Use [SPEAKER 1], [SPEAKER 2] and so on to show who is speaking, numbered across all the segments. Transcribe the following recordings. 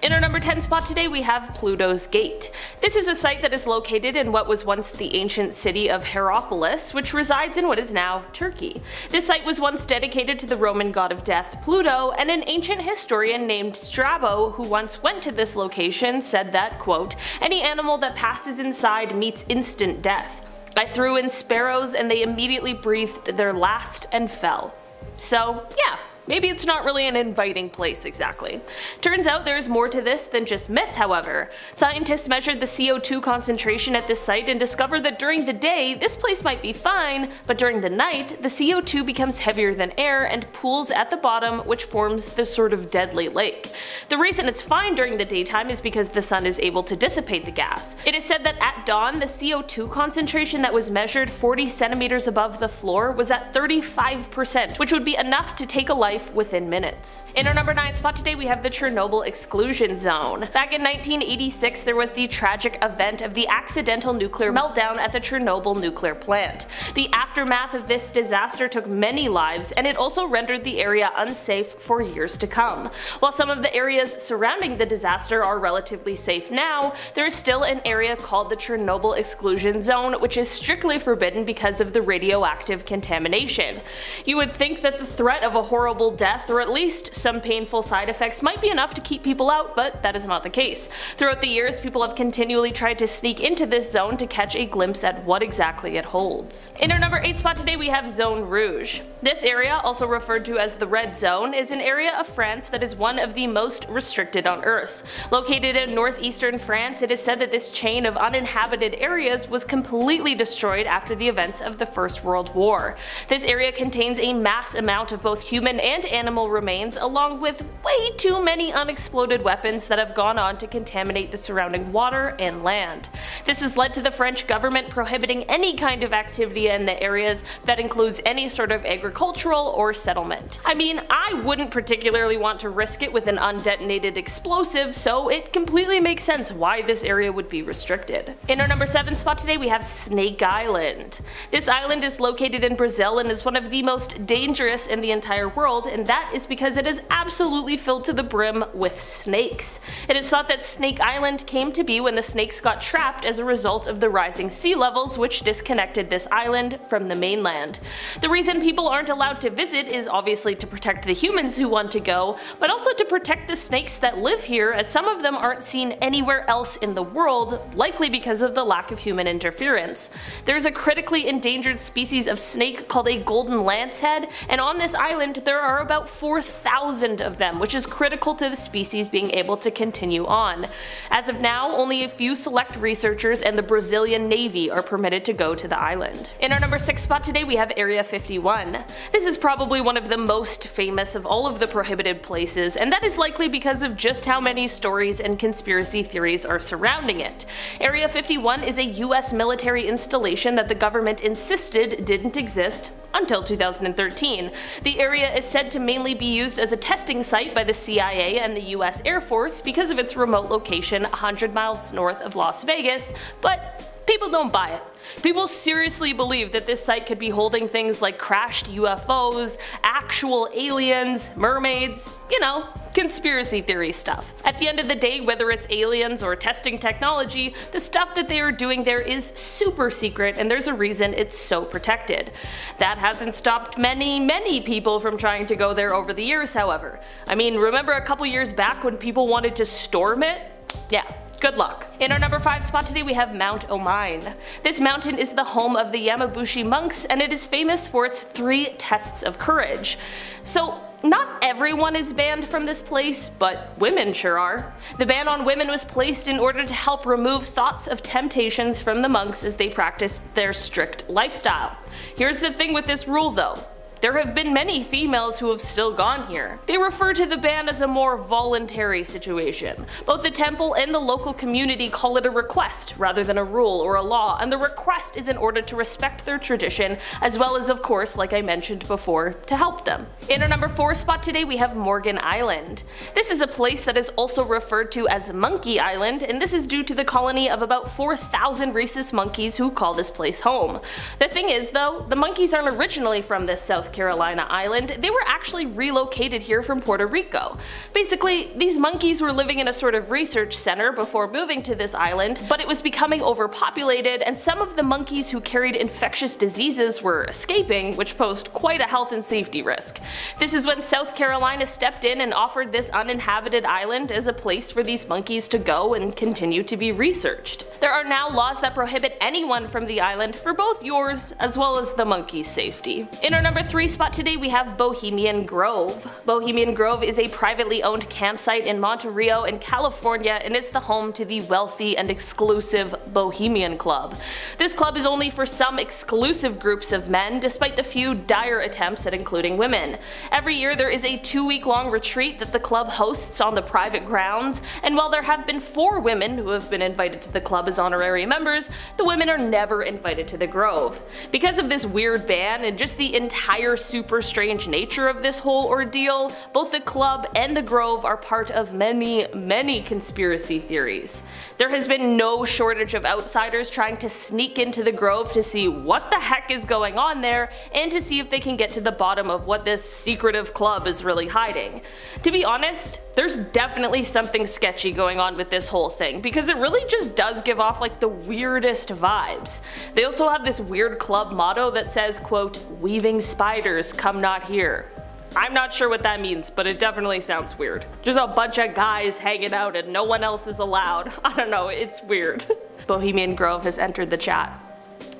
[SPEAKER 1] In our number 10 spot today we have Pluto's Gate. This is a site that is located in what was once the ancient city of Hierapolis, which resides in what is now Turkey. This site was once dedicated to the Roman god of death Pluto, and an ancient historian named Strabo, who once went to this location, said that, quote, "Any animal that passes inside meets instant death. I threw in sparrows and they immediately breathed their last and fell." So yeah, maybe it's not really an inviting place exactly. Turns out there's more to this than just myth, however. Scientists measured the CO2 concentration at this site and discovered that during the day this place might be fine, but during the night the CO2 becomes heavier than air and pools at the bottom, which forms this sort of deadly lake. The reason it's fine during the daytime is because the sun is able to dissipate the gas. It is said that at dawn the CO2 concentration that was measured 40 centimeters above the floor was at 35%, which would be enough to take a life within minutes. In our number 9 spot today we have the Chernobyl exclusion zone. Back in 1986 there was the tragic event of the accidental nuclear meltdown at the Chernobyl nuclear plant. The aftermath of this disaster took many lives, and it also rendered the area unsafe for years to come. While some of the areas surrounding the disaster are relatively safe now, there is still an area called the Chernobyl exclusion zone, which is strictly forbidden because of the radioactive contamination. You would think that the threat of a horrible death, or at least some painful side effects, might be enough to keep people out, but that is not the case. Throughout the years, people have continually tried to sneak into this zone to catch a glimpse at what exactly it holds. In our number 8 spot today we have Zone Rouge. This area, also referred to as the Red Zone, is an area of France that is one of the most restricted on Earth. Located in northeastern France, it is said that this chain of uninhabited areas was completely destroyed after the events of the First World War. This area contains a mass amount of both human and animal remains, along with way too many unexploded weapons that have gone on to contaminate the surrounding water and land. This has led to the French government prohibiting any kind of activity in the areas that includes any sort of agricultural or settlement. I mean, I wouldn't particularly want to risk it with an undetonated explosive, so it completely makes sense why this area would be restricted. In our number 7 spot today we have Snake Island. This island is located in Brazil and is one of the most dangerous in the entire world, and that is because it is absolutely filled to the brim with snakes. It is thought that Snake Island came to be when the snakes got trapped as a result of the rising sea levels, which disconnected this island from the mainland. The reason people aren't allowed to visit is obviously to protect the humans who want to go, but also to protect the snakes that live here, as some of them aren't seen anywhere else in the world, likely because of the lack of human interference. There's a critically endangered species of snake called a golden lancehead, and on this island there are about 4,000 of them, which is critical to the species being able to continue on. As of now, only a few select researchers and the Brazilian Navy are permitted to go to the island. In our number 6 spot today we have Area 51. This is probably one of the most famous of all of the prohibited places, and that is likely because of just how many stories and conspiracy theories are surrounding it. Area 51 is a US military installation that the government insisted didn't exist until 2013. The area is said to mainly be used as a testing site by the CIA and the US Air Force because of its remote location 100 miles north of Las Vegas, but people don't buy it. People seriously believe that this site could be holding things like crashed UFOs, actual aliens, mermaids, you know, conspiracy theory stuff. At the end of the day, whether it's aliens or testing technology, the stuff that they are doing there is super secret, and there's a reason it's so protected. That hasn't stopped many people from trying to go there over the years, however. I mean, remember a couple years back when people wanted to storm it? Yeah. Good luck. In our number 5 spot today we have Mount OMINE. This mountain is the home of the Yamabushi monks, and it is famous for its 3 tests of courage. So not everyone is banned from this place, but women sure are. The ban on women was placed in order to help remove thoughts of temptations from the monks as they practiced their strict lifestyle. Here's the thing with this rule though. There have been many females who have still gone here. They refer to the ban as a more voluntary situation. Both the temple and the local community call it a request rather than a rule or a law, and the request is in order to respect their tradition, as well as, of course, like I mentioned before, to help them. In our number 4 spot today we have Morgan Island. This is a place that is also referred to as Monkey Island, and this is due to the colony of about 4,000 rhesus monkeys who call this place home. The thing is though, the monkeys aren't originally from this South South Carolina island, they were actually relocated here from Puerto Rico. Basically, these monkeys were living in a sort of research center before moving to this island, but it was becoming overpopulated and some of the monkeys who carried infectious diseases were escaping, which posed quite a health and safety risk. This is when South Carolina stepped in and offered this uninhabited island as a place for these monkeys to go and continue to be researched. There are now laws that prohibit anyone from the island for both yours as well as the monkeys' safety. In our number 3 spot today we have Bohemian Grove. Bohemian Grove is a privately owned campsite in Monterey in California and is the home to the wealthy and exclusive Bohemian Club. This club is only for some exclusive groups of men, despite the few dire attempts at including women. Every year there is a 2-week-long retreat that the club hosts on the private grounds, and while there have been 4 women who have been invited to the club as honorary members, the women are never invited to the Grove. Because of this weird ban and just the entire super strange nature of this whole ordeal, both the club and the Grove are part of many conspiracy theories. There has been no shortage of outsiders trying to sneak into the Grove to see what the heck is going on there and to see if they can get to the bottom of what this secretive club is really hiding. To be honest, there's definitely something sketchy going on with this whole thing, because it really just does give off like the weirdest vibes. They also have this weird club motto that says, quote, "Weaving spiders come not here." I'm not sure what that means, but it definitely sounds weird. Just a bunch of guys hanging out and no one else is allowed. I don't know, it's weird. Bohemian Grove has entered the chat.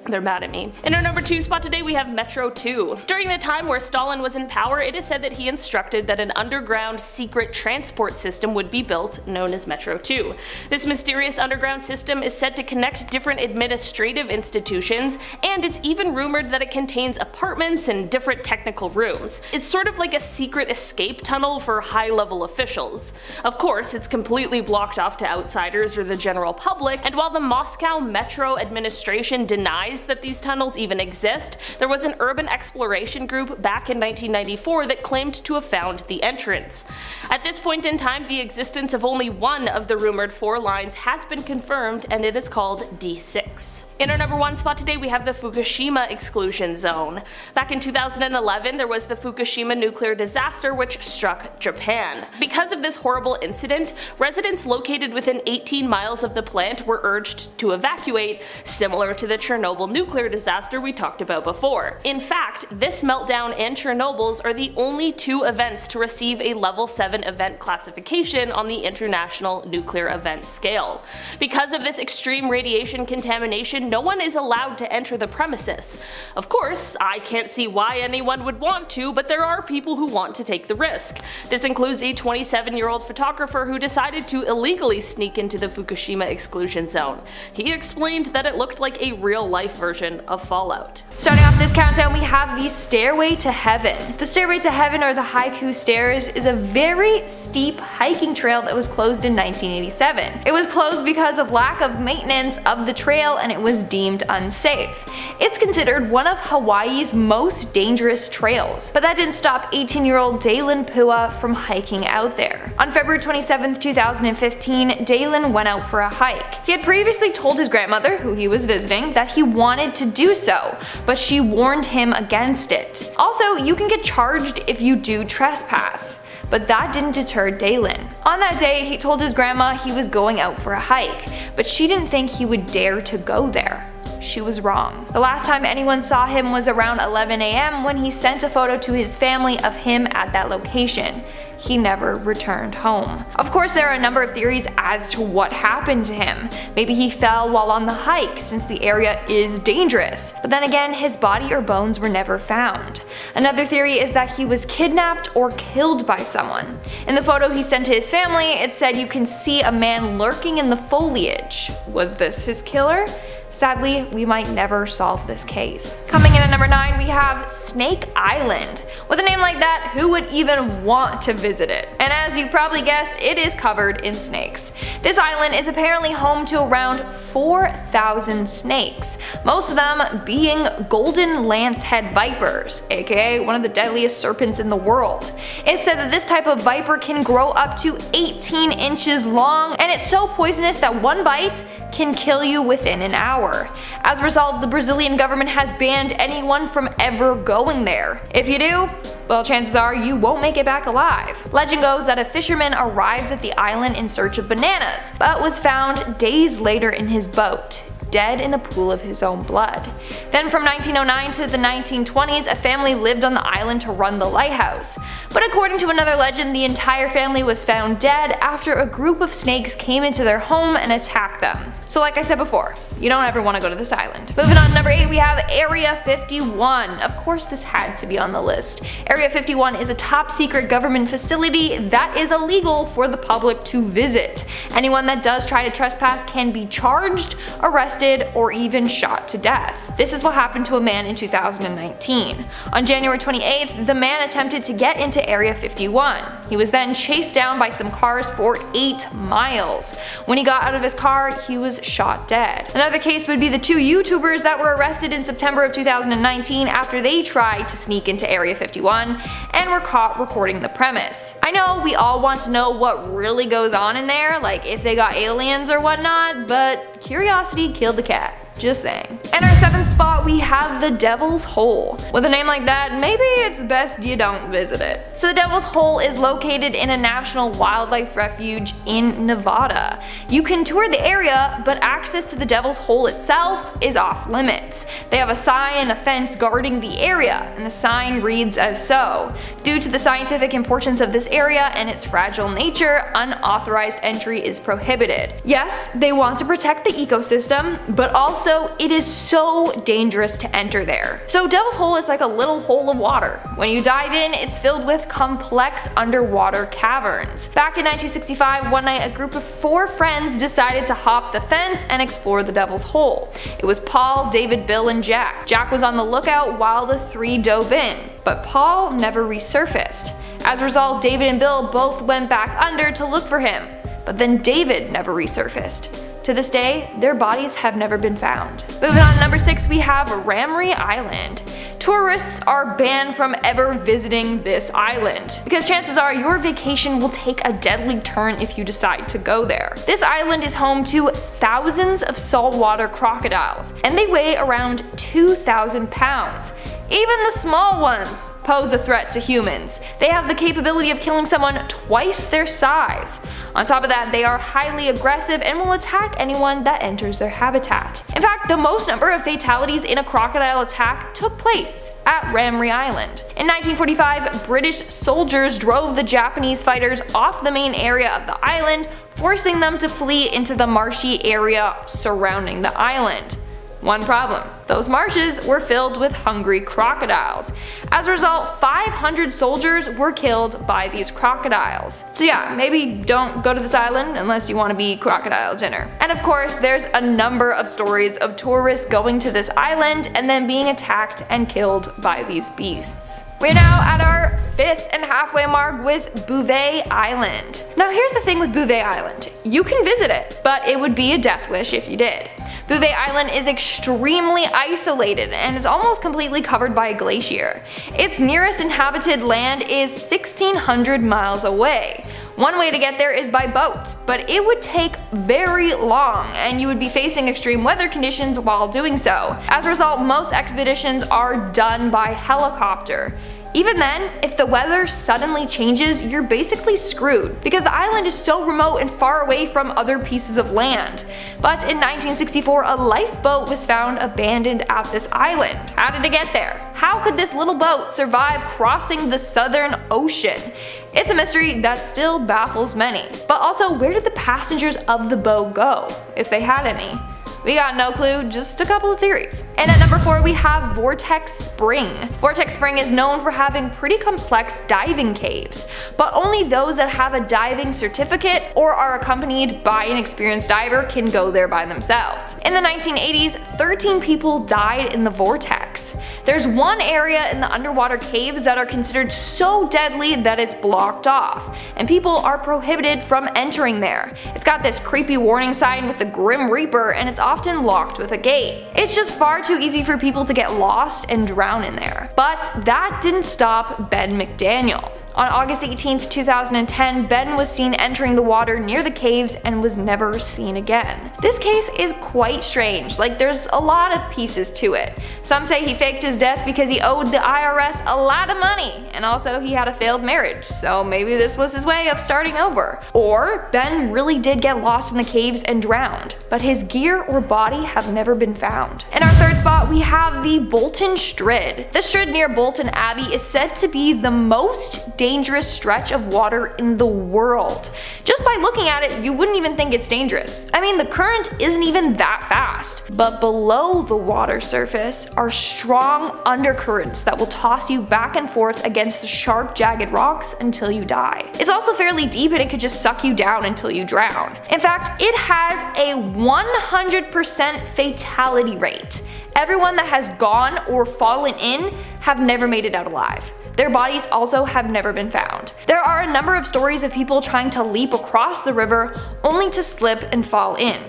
[SPEAKER 1] They're mad at me. In our number 2 spot today we have Metro 2. During the time where Stalin was in power, it is said that he instructed that an underground secret transport system would be built, known as Metro 2. This mysterious underground system is said to connect different administrative institutions, and it's even rumored that it contains apartments and different technical rooms. It's sort of like a secret escape tunnel for high-level officials. Of course, it's completely blocked off to outsiders or the general public, and while the Moscow Metro administration denies that these tunnels even exist, there was an urban exploration group back in 1994 that claimed to have found the entrance. At this point in time, the existence of only one of the rumored 4 lines has been confirmed, and it is called D6. In our number 1 spot today we have the Fukushima exclusion zone. Back in 2011 there was the Fukushima nuclear disaster which struck Japan. Because of this horrible incident, residents located within 18 miles of the plant were urged to evacuate, similar to the Chernobyl nuclear disaster we talked about before. In fact, this meltdown and Chernobyl's are the only 2 events to receive a level 7 event classification on the International Nuclear Event Scale. Because of this extreme radiation contamination, no one is allowed to enter the premises. Of course, I can't see why anyone would want to, but there are people who want to take the risk. This includes a 27-year-old photographer who decided to illegally sneak into the Fukushima exclusion zone. He explained that it looked like a real-life version of Fallout.
[SPEAKER 2] Starting off this countdown we have the Stairway to Heaven. The Stairway to Heaven, or the Haiku Stairs, is a very steep hiking trail that was closed in 1987. It was closed because of lack of maintenance of the trail and it was deemed unsafe. It's considered one of Hawaii's most dangerous trails, but that didn't stop 18-year-old Dalen Pua from hiking out there. On February 27, 2015, Dalen went out for a hike. He had previously told his grandmother, who he was visiting, that he wanted to do so, but she warned him against it. Also, you can get charged if you do trespass. But that didn't deter Dalen. On that day, he told his grandma he was going out for a hike, but she didn't think he would dare to go there. She was wrong. The last time anyone saw him was around 11 AM when he sent a photo to his family of him at that location. He never returned home. Of course, there are a number of theories as to what happened to him. Maybe he fell while on the hike, since the area is dangerous. But then again, his body or bones were never found. Another theory is that he was kidnapped or killed by someone. In the photo he sent to his family, it said you can see a man lurking in the foliage. Was this his killer? Sadly, we might never solve this case. Coming in at number 9, we have Snake Island. With a name like that, who would even want to visit it? And as you probably guessed, it is covered in snakes. This island is apparently home to around 4,000 snakes, most of them being golden lancehead vipers, aka one of the deadliest serpents in the world. It's said that this type of viper can grow up to 18 inches long, and it's so poisonous that one bite can kill you within an hour. power. As a result, the Brazilian government has banned anyone from ever going there. If you do, well, chances are you won't make it back alive. Legend goes that a fisherman arrived at the island in search of bananas, but was found days later in his boat, dead in a pool of his own blood. Then from 1909 to the 1920s, a family lived on the island to run the lighthouse. But according to another legend, the entire family was found dead after a group of snakes came into their home and attacked them. So like I said before, you don't ever want to go to this island. Moving on to number 8, we have Area 51. Of course this had to be on the list. Area 51 is a top secret government facility that is illegal for the public to visit. Anyone that does try to trespass can be charged, arrested, or even shot to death. This is what happened to a man in 2019. On January 28th, the man attempted to get into Area 51. He was then chased down by some cars for 8 miles. When he got out of his car, he was shot dead. Another case would be the 2 YouTubers that were arrested in September of 2019 after they tried to sneak into Area 51 and were caught recording the premise. I know we all want to know what really goes on in there, like if they got aliens or whatnot, but curiosity killed the cat. Just saying. In our 7th spot, we have the Devil's Hole. With a name like that, maybe it's best you don't visit it. So the Devil's Hole is located in a national wildlife refuge in Nevada. You can tour the area, but access to the Devil's Hole itself is off limits. They have a sign and a fence guarding the area, and the sign reads as so: "Due to the scientific importance of this area and its fragile nature, unauthorized entry is prohibited." Yes, they want to protect the ecosystem, but also it is so dangerous to enter there. So Devil's Hole is like a little hole of water. When you dive in, it's filled with complex underwater caverns. Back in 1965, one night a group of 4 friends decided to hop the fence and explore the Devil's Hole. It was Paul, David, Bill, and Jack. Jack was on the lookout while the 3 dove in, but Paul never resurfaced. As a result, David and Bill both went back under to look for him, but then David never resurfaced. To this day, their bodies have never been found. Moving on to number 6, we have RAMREE Island. Tourists are banned from ever visiting this island, because chances are your vacation will take a deadly turn if you decide to go there. This island is home to thousands of saltwater crocodiles, and they weigh around 2,000 pounds. Even the small ones pose a threat to humans. They have the capability of killing someone twice their size. On top of that, they are highly aggressive and will attack anyone that enters their habitat. In fact, the most number of fatalities in a crocodile attack took place at RAMREE Island. In 1945, British soldiers drove the Japanese fighters off the main area of the island, forcing them to flee into the marshy area surrounding the island. One problem: those marshes were filled with hungry crocodiles. As a result, 500 soldiers were killed by these crocodiles. So yeah, maybe don't go to this island unless you want to be crocodile dinner. And of course, there's a number of stories of tourists going to this island and then being attacked and killed by these beasts. We're now at our 5th and halfway mark with BOUVET Island. Now here's the thing with BOUVET Island. You can visit it, but it would be a death wish if you did. BOUVET Island is extremely isolated and it's almost completely covered by a glacier. Its nearest inhabited land is 1,600 miles away. One way to get there is by boat, but it would take very long and you would be facing extreme weather conditions while doing so. As a result, most expeditions are done by helicopter. Even then, if the weather suddenly changes, you're basically screwed, because the island is so remote and far away from other pieces of land. But in 1964, a lifeboat was found abandoned at this island. How did it get there? How could this little boat survive crossing the Southern Ocean? It's a mystery that still baffles many. But also, where did the passengers of the boat go, if they had any? We got no clue, just a couple of theories. And at number 4, we have Vortex Spring. Vortex Spring is known for having pretty complex diving caves, but only those that have a diving certificate or are accompanied by an experienced diver can go there by themselves. In the 1980s, 13 people died in the vortex. There's one area in the underwater caves that are considered so deadly that it's blocked off, and people are prohibited from entering there. It's got this creepy warning sign with the Grim Reaper, and it's often locked with a gate. It's just far too easy for people to get lost and drown in there. But that didn't stop Ben McDaniel. On August 18th, 2010, Ben was seen entering the water near the caves and was never seen again. This case is quite strange, like there's a lot of pieces to it. Some say he faked his death because he owed the IRS a lot of money, and also he had a failed marriage, so maybe this was his way of starting over. Or Ben really did get lost in the caves and drowned, but his gear or body have never been found. In our third spot, we have the Bolton STRID. The STRID near Bolton Abbey is said to be the most dangerous stretch of water in the world. Just by looking at it, you wouldn't even think it's dangerous. I mean, the current isn't even that fast. But below the water surface are strong undercurrents that will toss you back and forth against the sharp, jagged rocks until you die. It's also fairly deep and it could just suck you down until you drown. In fact, it has a 100% fatality rate. Everyone that has gone or fallen in have never made it out alive. Their bodies also have never been found. There are a number of stories of people trying to leap across the river only to slip and fall in.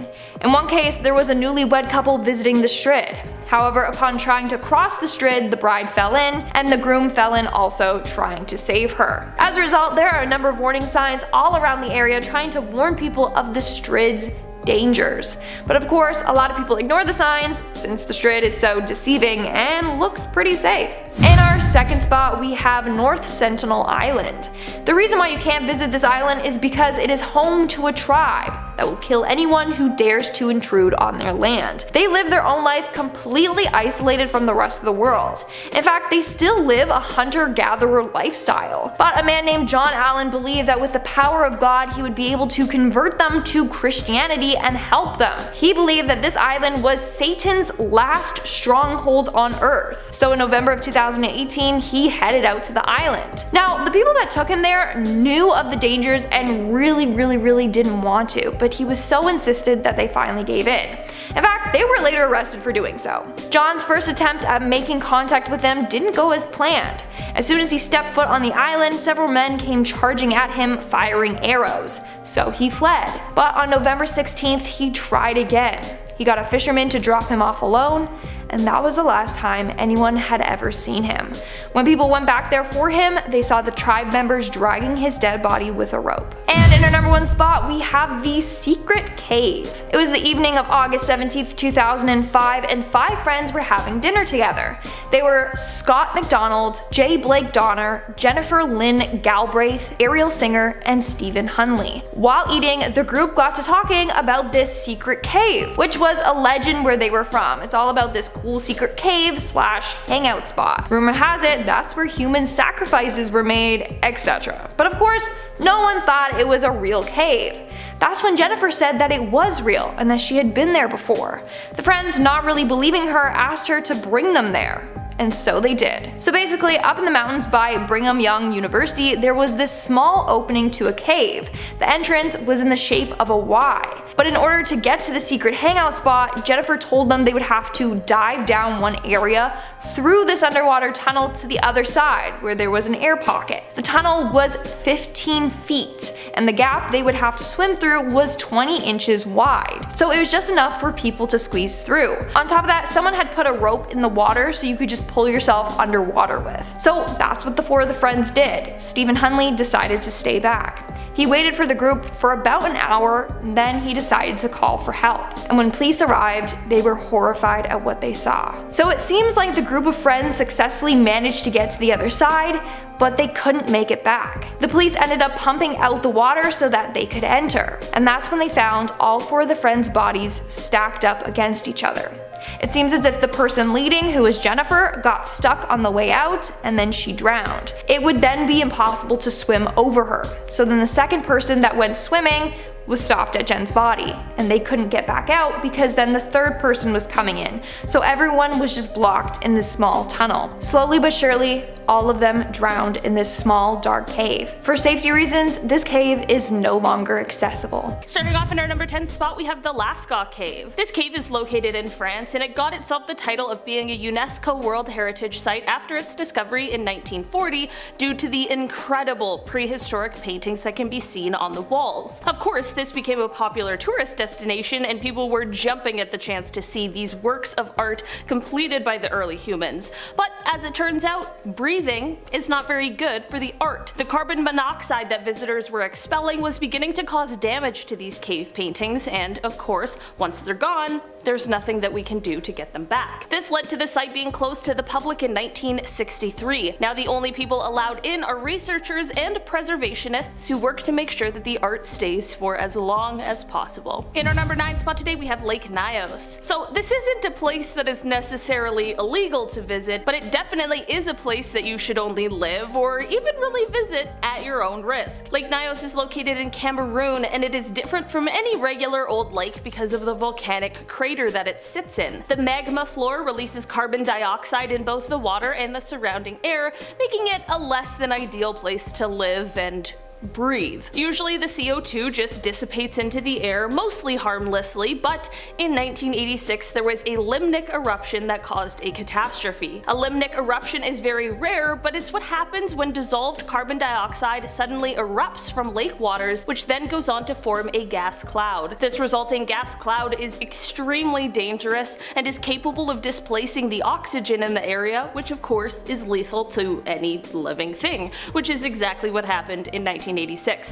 [SPEAKER 2] In one case, there was a newlywed couple visiting the STRID. However, upon trying to cross the STRID, the bride fell in, and the groom fell in also trying to save her. As a result, there are a number of warning signs all around the area trying to warn people of the STRID's dangers. But of course, a lot of people ignore the signs since the STRID is so deceiving and looks pretty safe. In our second spot, we have North Sentinel Island. The reason why you can't visit this island is because it is home to a tribe that will kill anyone who dares to intrude on their land. They live their own life completely isolated from the rest of the world. In fact, they still live a hunter-gatherer lifestyle. But a man named John Allen believed that with the power of God, he would be able to convert them to Christianity and help them. He believed that this island was Satan's last stronghold on Earth. So in November of 2018, he headed out to the island. Now, the people that took him there knew of the dangers and really didn't want to, but he was so insistent that they finally gave in. In fact, they were later arrested for doing so. John's first attempt at making contact with them didn't go as planned. As soon as he stepped foot on the island, several men came charging at him, firing arrows. So he fled. But on November 16th, he tried again. He got a fisherman to drop him off alone, and that was the last time anyone had ever seen him. When people went back there for him, they saw the tribe members dragging his dead body with a rope. And in our number one spot, we have the secret cave. It was the evening of August 17th, 2005, and 5 friends were having dinner together. They were Scott McDonald, J. Blake Donner, Jennifer Lynn Galbraith, Ariel Singer, and Stephen Hunley. While eating, the group got to talking about this secret cave, which was a legend where they were from. It's all about this cool secret cave slash hangout spot. Rumor has it that's where human sacrifices were made, etc. But of course, no one thought it was a real cave. That's when Jennifer said that it was real and that she had been there before. The friends, not really believing her, asked her to bring them there. And so they did. So basically, up in the mountains by Brigham Young University, there was this small opening to a cave. The entrance was in the shape of a Y. But in order to get to the secret hangout spot, Jennifer told them they would have to dive down one area through this underwater tunnel to the other side, where there was an air pocket. The tunnel was 15 feet, and the gap they would have to swim through was 20 inches wide. So it was just enough for people to squeeze through. On top of that, someone had put a rope in the water so you could just pull yourself underwater with. So that's what the 4 of the friends did. Stephen Hunley decided to stay back. He waited for the group for about an hour, then he decided to call for help. And when police arrived, they were horrified at what they saw. So it seems like the group of friends successfully managed to get to the other side, but they couldn't make it back. The police ended up pumping out the water so that they could enter. And that's when they found all 4 of the friends' bodies stacked up against each other. It seems as if the person leading, who was Jennifer, got stuck on the way out and then she drowned. It would then be impossible to swim over her. So then the second person that went swimming was stopped at Jen's body, and they couldn't get back out because then the third person was coming in. So everyone was just blocked in this small tunnel. Slowly but surely, all of them drowned in this small, dark cave. For safety reasons, this cave is no longer accessible.
[SPEAKER 1] Starting off in our number 10 spot, we have the LASCAUX cave. This cave is located in France, and it got itself the title of being a UNESCO World Heritage Site after its discovery in 1940 due to the incredible prehistoric paintings that can be seen on the walls. Of course, this became a popular tourist destination, and people were jumping at the chance to see these works of art completed by the early humans. But as it turns out, breathing breathing is not very good for the art. The carbon monoxide that visitors were expelling was beginning to cause damage to these cave paintings, and of course, once they're gone, there's nothing that we can do to get them back. This led to the site being closed to the public in 1963. Now the only people allowed in are researchers and preservationists who work to make sure that the art stays for as long as possible. In our number 9 spot today we have Lake NYOS. So this isn't a place that is necessarily illegal to visit, but it definitely is a place that you should only live or even really visit at your own risk. Lake NYOS is located in Cameroon, and it is different from any regular old lake because of the volcanic crater that it sits in. The magma floor releases carbon dioxide in both the water and the surrounding air, making it a less than ideal place to live and breathe. Usually the CO2 just dissipates into the air, mostly harmlessly, but in 1986 there was a limnic eruption that caused a catastrophe. A limnic eruption is very rare, but it's what happens when dissolved carbon dioxide suddenly erupts from lake waters, which then goes on to form a gas cloud. This resulting gas cloud is extremely dangerous and is capable of displacing the oxygen in the area, which of course is lethal to any living thing, which is exactly what happened in 1986.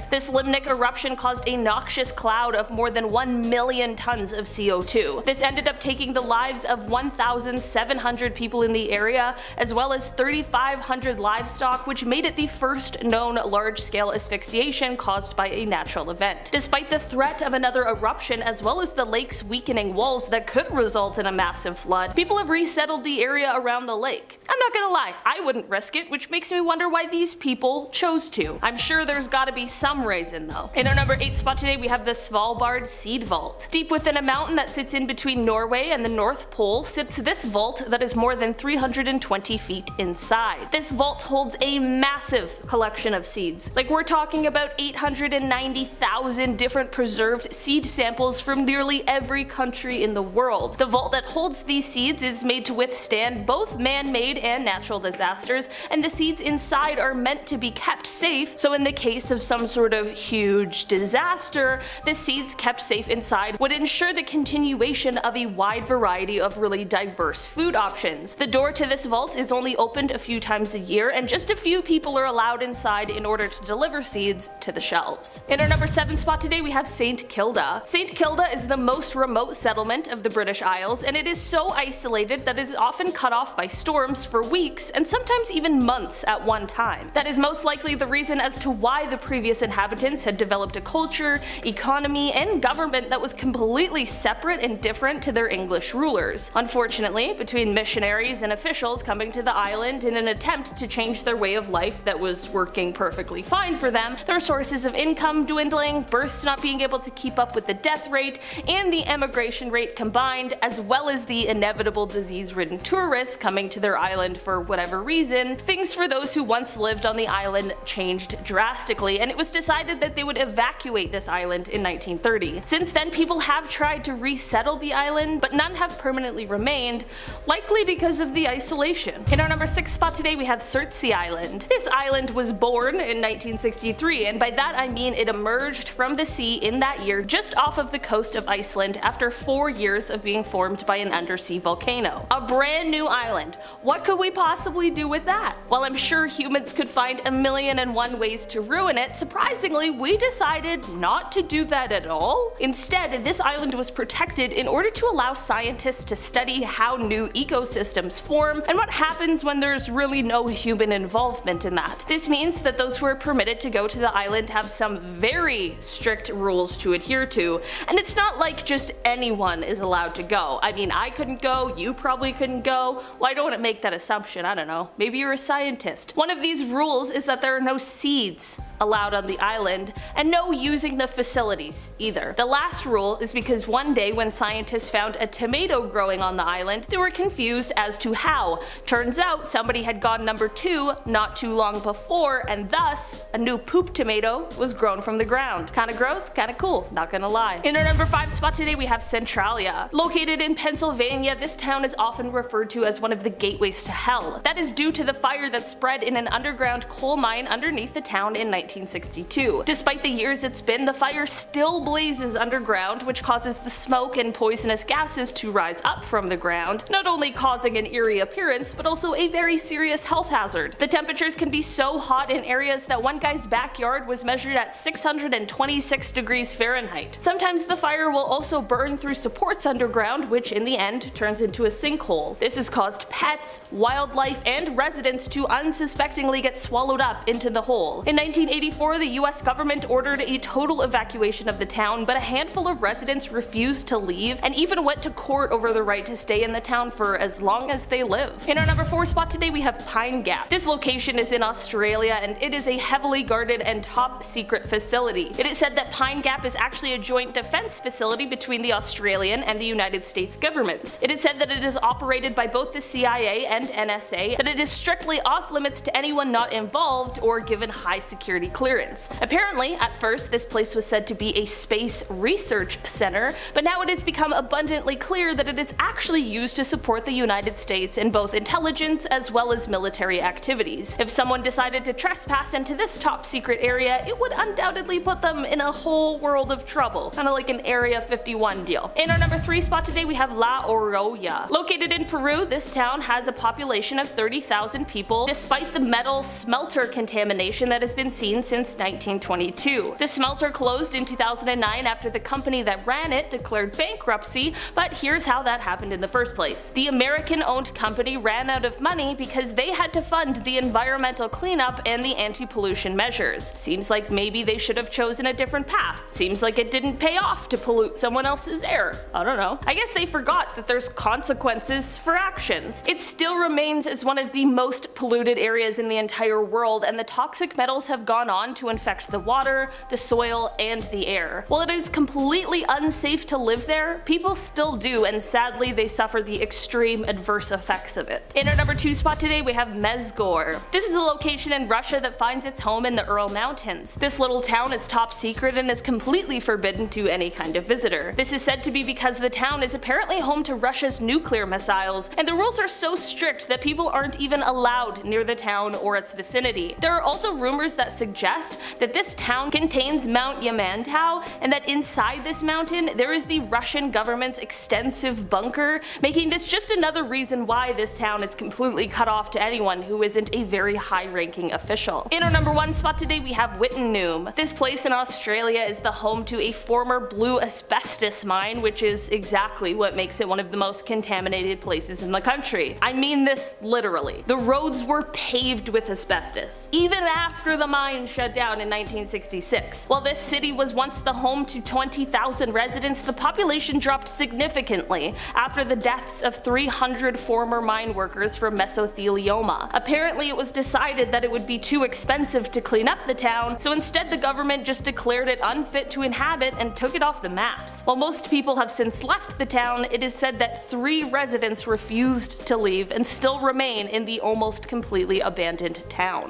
[SPEAKER 1] This limnic eruption caused a noxious cloud of more than 1 million tons of CO2. This ended up taking the lives of 1,700 people in the area, as well as 3,500 livestock, which made it the first known large-scale asphyxiation caused by a natural event. Despite the threat of another eruption, as well as the lake's weakening walls that could result in a massive flood, people have resettled the area around the lake. I'm not gonna lie, I wouldn't risk it, which makes me wonder why these people chose to. I'm sure there's gotta be some reason though. In our number 8 spot today we have the SVALBARD Seed Vault. Deep within a mountain that sits in between Norway and the North Pole sits this vault that is more than 320 feet inside. This vault holds a massive collection of seeds. Like, we're talking about 890,000 different preserved seed samples from nearly every country in the world. The vault that holds these seeds is made to withstand both man-made and natural disasters, and the seeds inside are meant to be kept safe, so in the case of some sort of huge disaster, the seeds kept safe inside would ensure the continuation of a wide variety of really diverse food options. The door to this vault is only opened a few times a year, and just a few people are allowed inside in order to deliver seeds to the shelves. In our number 7 spot today we have St. Kilda. St. Kilda is the most remote settlement of the British Isles, and it is so isolated that it is often cut off by storms for weeks and sometimes even months at one time. That is most likely the reason as to why the previous inhabitants had developed a culture, economy, and government that was completely separate and different to their English rulers. Unfortunately, between missionaries and officials coming to the island in an attempt to change their way of life that was working perfectly fine for them, their sources of income dwindling, births not being able to keep up with the death rate, and the emigration rate combined, as well as the inevitable disease-ridden tourists coming to their island for whatever reason, things for those who once lived on the island changed drastically, and it was decided that they would evacuate this island in 1930. Since then, people have tried to resettle the island, but none have permanently remained, likely because of the isolation. In our number 6 spot today we have Surtsey Island. This island was born in 1963, and by that I mean it emerged from the sea in that year just off of the coast of Iceland after 4 years of being formed by an undersea volcano. A brand new island. What could we possibly do with that? While I'm sure humans could find 1,000,001 ways to ruin it, surprisingly we decided not to do that at all. Instead, this island was protected in order to allow scientists to study how new ecosystems form and what happens when there's really no human involvement in that. This means that those who are permitted to go to the island have some very strict rules to adhere to, and it's not like just anyone is allowed to go. I mean, I couldn't go, you probably couldn't go. Well, I don't want to make that assumption, I don't know. Maybe you're a scientist. One of these rules is that there are no seeds allowed on the island, and no using the facilities either. The last rule is because one day when scientists found a tomato growing on the island, they were confused as to how. Turns out somebody had gone number 2 not too long before, and thus a new poop tomato was grown from the ground. Kinda gross, kinda cool, not gonna lie. In our number 5 spot today we have Centralia. Located in Pennsylvania, this town is often referred to as one of the gateways to hell. That is due to the fire that spread in an underground coal mine underneath the town in 1962. Despite the years it's been, the fire still blazes underground, which causes the smoke and poisonous gases to rise up from the ground, not only causing an eerie appearance, but also a very serious health hazard. The temperatures can be so hot in areas that one guy's backyard was measured at 626 degrees Fahrenheit. Sometimes the fire will also burn through supports underground, which in the end turns into a sinkhole. This has caused pets, wildlife, and residents to unsuspectingly get swallowed up into the hole. In 1984, the US government ordered a total evacuation of the town, but a handful of residents refused to leave and even went to court over the right to stay in the town for as long as they live. In our number 4 spot today we have Pine Gap. This location is in Australia and it is a heavily guarded and top secret facility. It is said that Pine Gap is actually a joint defense facility between the Australian and the United States governments. It is said that it is operated by both the CIA and NSA, that it is strictly off limits to anyone not involved or given high security clearance. Apparently, at first this place was said to be a space research center, but now it has become abundantly clear that it is actually used to support the United States in both intelligence as well as military activities. If someone decided to trespass into this top secret area, it would undoubtedly put them in a whole world of trouble, kinda like an Area 51 deal. In our number 3 spot today we have La Oroya. Located in Peru, this town has a population of 30,000 people, despite the metal smelter contamination that has been seen since 1922. The smelter closed in 2009 after the company that ran it declared bankruptcy, but here's how that happened in the first place. The American-owned company ran out of money because they had to fund the environmental cleanup and the anti-pollution measures. Seems like maybe they should have chosen a different path. Seems like it didn't pay off to pollute someone else's air. I don't know. I guess they forgot that there's consequences for actions. It still remains as one of the most polluted areas in the entire world, and the toxic metals have gone on to infect the water, the soil, and the air. While it is completely unsafe to live there, people still do, and sadly they suffer the extreme adverse effects of it. In our number 2 spot today we have Mezgor. This is a location in Russia that finds its home in the Ural Mountains. This little town is top secret and is completely forbidden to any kind of visitor. This is said to be because the town is apparently home to Russia's nuclear missiles, and the rules are so strict that people aren't even allowed near the town or its vicinity. There are also rumors that suggest that this town contains Mount Yamantau, and that inside this mountain there is the Russian government's extensive bunker, making this just another reason why this town is completely cut off to anyone who isn't a very high-ranking official. In our number 1 spot today we have Wittenoom. This place in Australia is the home to a former blue asbestos mine, which is exactly what makes it one of the most contaminated places in the country. I mean this literally. The roads were paved with asbestos, even after the mine shut down in 1966. While this city was once the home to 20,000 residents, the population dropped significantly after the deaths of 300 former mine workers from mesothelioma. Apparently it was decided that it would be too expensive to clean up the town, so instead the government just declared it unfit to inhabit and took it off the maps. While most people have since left the town, it is said that 3 residents refused to leave and still remain in the almost completely abandoned town.